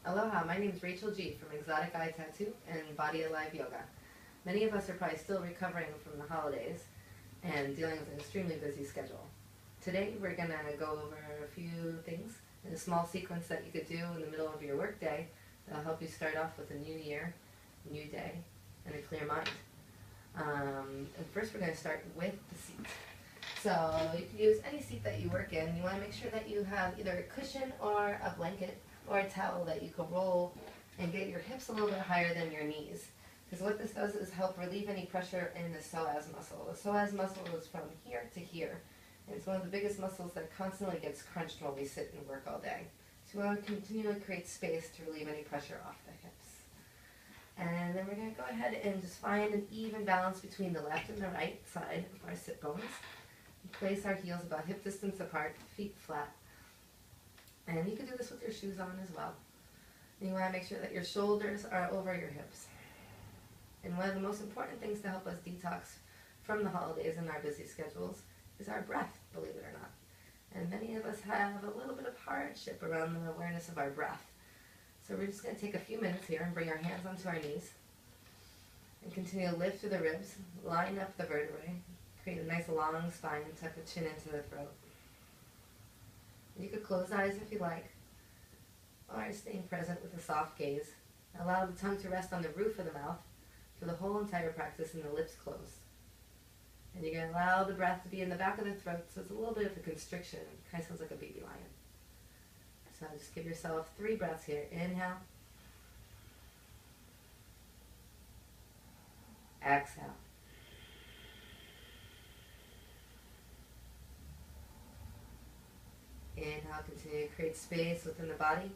Aloha, my name is RachelG from Exotic Eye Tattoo and Body Alive Yoga. Many of us are probably still recovering from the holidays and dealing with an extremely busy schedule. Today we're going to go over a few things in a small sequence that you could do in the middle of your work day that'll help you start off with a new year, new day, and a clear mind. And first we're going to start with the seat. So you can use any seat that you work in. You want to make sure that you have either a cushion or a blanket or a towel that you can roll and get your hips a little bit higher than your knees. Because what this does is help relieve any pressure in the psoas muscle. The psoas muscle is from here to here. And it's one of the biggest muscles that constantly gets crunched when we sit and work all day. So we want to continually create space to relieve any pressure off the hips. And then we're going to go ahead and just find an even balance between the left and the right side of our sit bones. Place our heels about hip distance apart, feet flat. And you can do this with your shoes on as well. And you want to make sure that your shoulders are over your hips. And one of the most important things to help us detox from the holidays and our busy schedules is our breath, believe it or not. And many of us have a little bit of hardship around the awareness of our breath. So we're just going to take a few minutes here and bring our hands onto our knees. And continue to lift through the ribs, line up the vertebrae, create a nice long spine, tuck the chin into the throat. You could close eyes if you like, or staying present with a soft gaze. Allow the tongue to rest on the roof of the mouth for the whole entire practice and the lips closed. And you're going to allow the breath to be in the back of the throat, so it's a little bit of a constriction. It kind of sounds like a baby lion. So just give yourself 3 breaths here. Inhale. Exhale. Inhale, continue to create space within the body.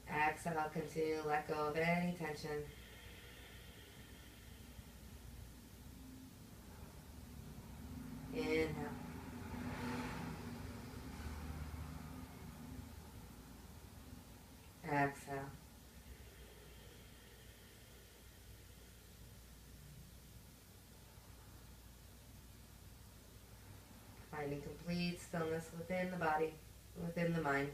Exhale, continue to let go of any tension. Inhale. Exhale. Finding complete stillness within the body, within the mind.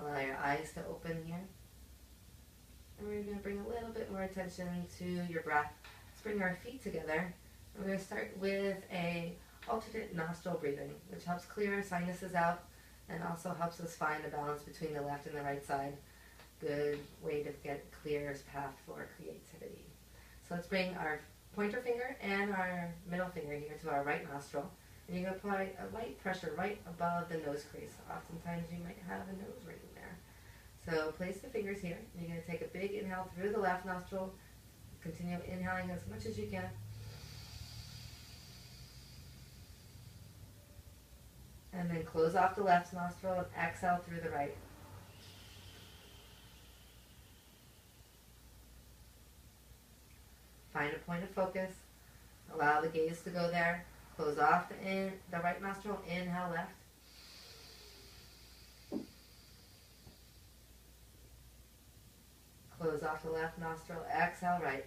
Allow your eyes to open here. And we're going to bring a little bit more attention to your breath. Let's bring our feet together. And we're going to start with a alternate nostril breathing, which helps clear our sinuses out and also helps us find a balance between the left and the right side. Good way to get a clear path for creativity. So let's bring our pointer finger and our middle finger here to our right nostril. And you're going to apply a light pressure right above the nose crease. Oftentimes you might have a nose ring there. So place the fingers here. And you're going to take a big inhale through the left nostril. Continue inhaling as much as you can. And then close off the left nostril and exhale through the right. Find a point of focus. Allow the gaze to go there. Close off the right nostril, inhale left. Close off the left nostril, exhale right.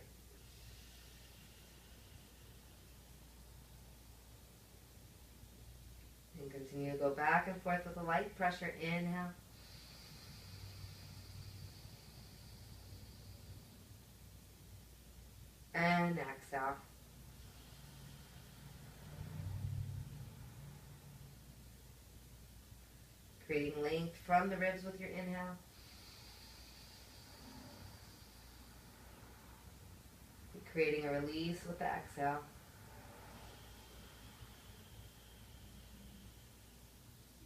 And continue to go back and forth with a light pressure, inhale. And exhale. Creating length from the ribs with your inhale. Creating a release with the exhale.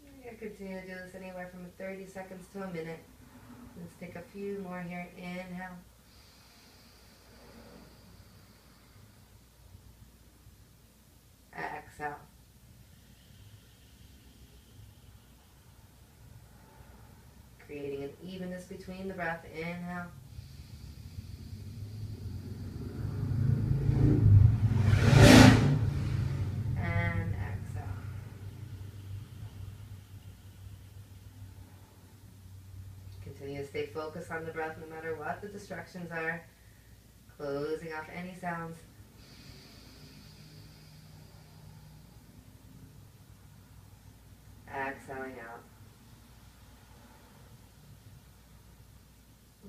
You're going to continue to do this anywhere from 30 seconds to a minute. Let's take a few more here. Inhale. Exhale. Creating an evenness between the breath. Inhale. And exhale. Continue to stay focused on the breath no matter what the distractions are. Closing off any sounds. Exhaling out.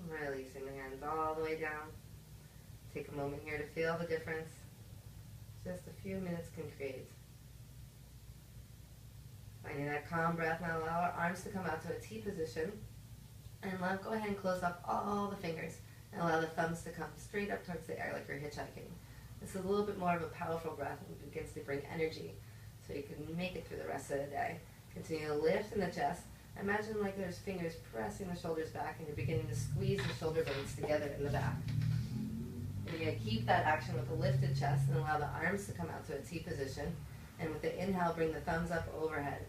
Releasing the hands all the way down. Take a moment here to feel the difference. Just a few minutes can create. Finding that calm breath. Now allow our arms to come out to a T position. And go ahead and close off all the fingers. And allow the thumbs to come straight up towards the air like you're hitchhiking. This is a little bit more of a powerful breath and begins to bring energy so you can make it through the rest of the day. Continue to lift in the chest. Imagine like there's fingers pressing the shoulders back and you're beginning to squeeze the shoulder blades together in the back. And you're going to keep that action with a lifted chest and allow the arms to come out to a T position. And with the inhale, bring the thumbs up overhead.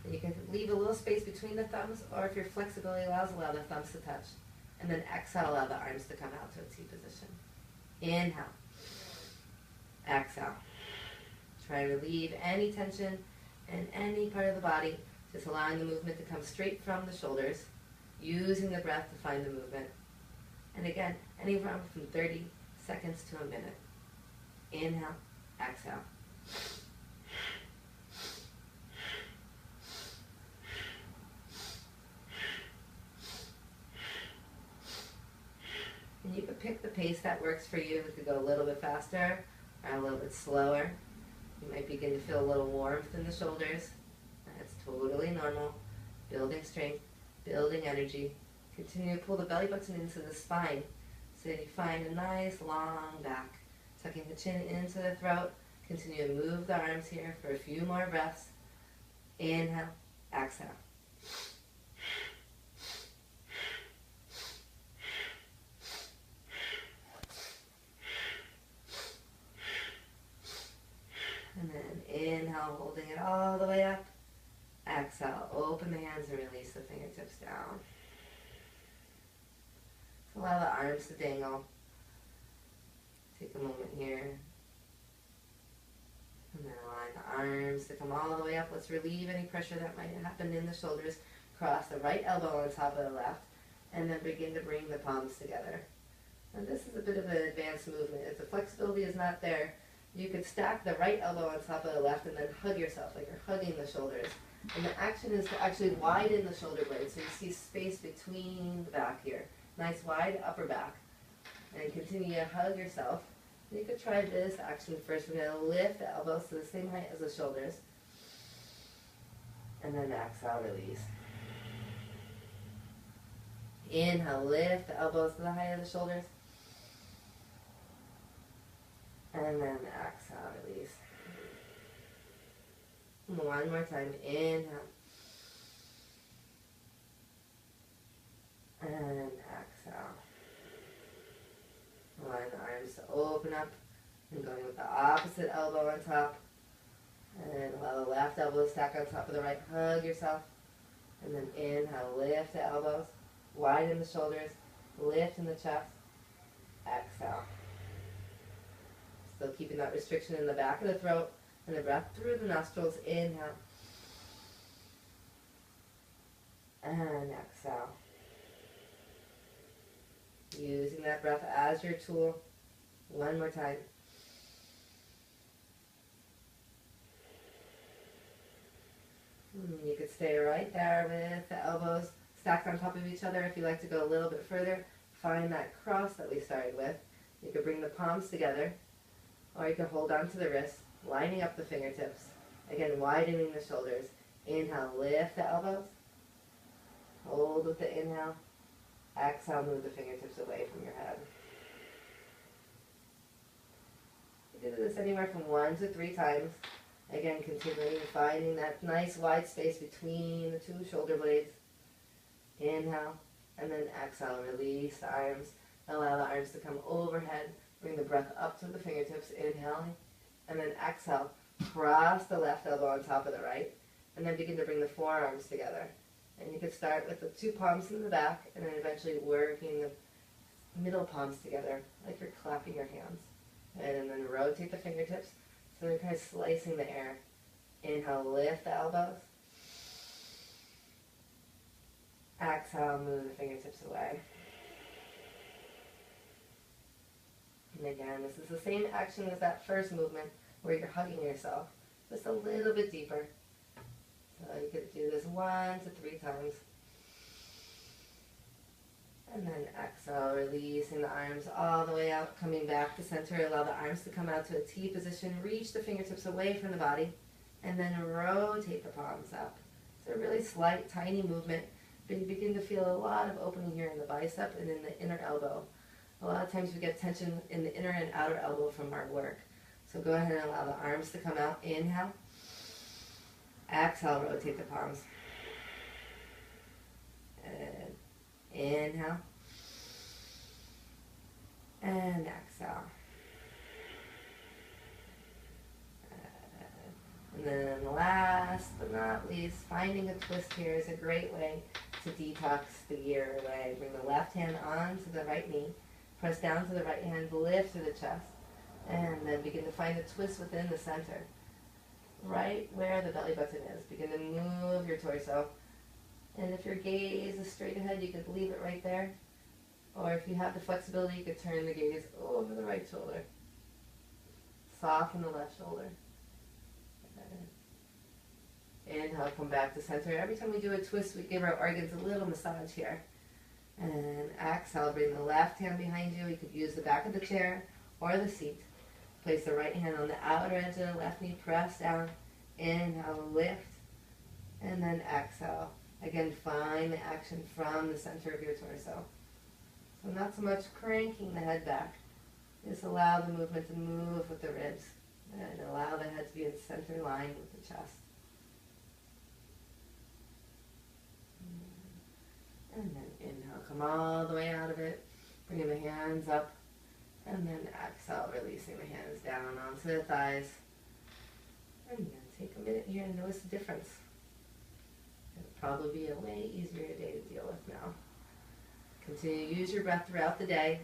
And you can leave a little space between the thumbs, or if your flexibility allows, allow the thumbs to touch. And then exhale, allow the arms to come out to a T position. Inhale. Exhale. Try to relieve any tension in any part of the body, just allowing the movement to come straight from the shoulders, using the breath to find the movement. And again, anywhere from 30 seconds to a minute. Inhale, exhale. And you could pick the pace that works for you. It could go a little bit faster or a little bit slower. You might begin to feel a little warmth in the shoulders. That's totally normal. Building strength, building energy. Continue to pull the belly button into the spine so that you find a nice long back. Tucking the chin into the throat. Continue to move the arms here for a few more breaths. Inhale, exhale. And then inhale, holding it all the way up. Exhale, open the hands and release the fingertips down. So allow the arms to dangle. Take a moment here. And then allowing the arms to come all the way up. Let's relieve any pressure that might happen in the shoulders. Cross the right elbow on top of the left. And then begin to bring the palms together. And this is a bit of an advanced movement. If the flexibility is not there, you could stack the right elbow on top of the left and then hug yourself like you're hugging the shoulders. And the action is to actually widen the shoulder blades so you see space between the back here. Nice wide upper back. And continue to hug yourself. You could try this action first. We're going to lift the elbows to the same height as the shoulders. And then exhale, release. Inhale, lift the elbows to the height of the shoulders. And then exhale, release. One more time. Inhale. And exhale. Allowing the arms to open up and going with the opposite elbow on top. And allow the left elbow to stack on top of the right. Hug yourself. And then inhale, lift the elbows. Widen the shoulders. Lift in the chest. Exhale. Still keeping that restriction in the back of the throat. And the breath through the nostrils. Inhale. And exhale. Using that breath as your tool. One more time. You could stay right there with the elbows stacked on top of each other. If you like to go a little bit further, find that cross that we started with. You could bring the palms together, or you could hold on to the wrists, lining up the fingertips. Again, widening the shoulders. Inhale, lift the elbows. Hold with the inhale. Exhale, move the fingertips away from your head. You do this anywhere from 1 to 3 times. Again, continuing finding that nice wide space between the two shoulder blades. Inhale, and then exhale, release the arms. Allow the arms to come overhead. Bring the breath up to the fingertips, inhaling, and then exhale. Cross the left elbow on top of the right, and then begin to bring the forearms together. And you could start with the 2 palms in the back, and then eventually working the middle palms together, like you're clapping your hands. And then rotate the fingertips, so they're kind of slicing the air. Inhale, lift the elbows. Exhale, move the fingertips away. And again, this is the same action as that first movement where you're hugging yourself, just a little bit deeper. So you could do do this 1 to 3 times. And then exhale, releasing the arms all the way out, coming back to center. Allow the arms to come out to a T position. Reach the fingertips away from the body. And then rotate the palms up. It's a really slight, tiny movement. But you begin to feel a lot of opening here in the bicep and in the inner elbow. A lot of times we get tension in the inner and outer elbow from our work. So go ahead and allow the arms to come out. Inhale. Exhale, rotate the palms. And inhale. And exhale. And then last but not least, finding a twist here is a great way to detox the gear away. Bring the left hand onto the right knee. Press down to the right hand, lift to the chest. And then begin to find a twist within the center. Right where the belly button is. Begin to move your torso. And if your gaze is straight ahead, you could leave it right there. Or if you have the flexibility, you could turn the gaze over the right shoulder. Soften the left shoulder. Inhale, come back to center. Every time we do a twist, we give our organs a little massage here. And exhale, bring the left hand behind you. You could use the back of the chair or the seat. Place the right hand on the outer edge of the left knee. Press down. Inhale, lift. And then exhale. Again, find the action from the center of your torso. So not so much cranking the head back. Just allow the movement to move with the ribs. And allow the head to be in center line with the chest. And then inhale, come all the way out of it. Bringing the hands up. And then exhale, releasing the hands down onto the thighs. And then take a minute here and notice the difference. It'll probably be a way easier day to deal with now. Continue to use your breath throughout the day,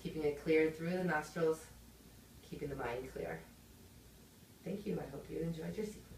keeping it clear through the nostrils, keeping the mind clear. Thank you. I hope you enjoyed your sequence.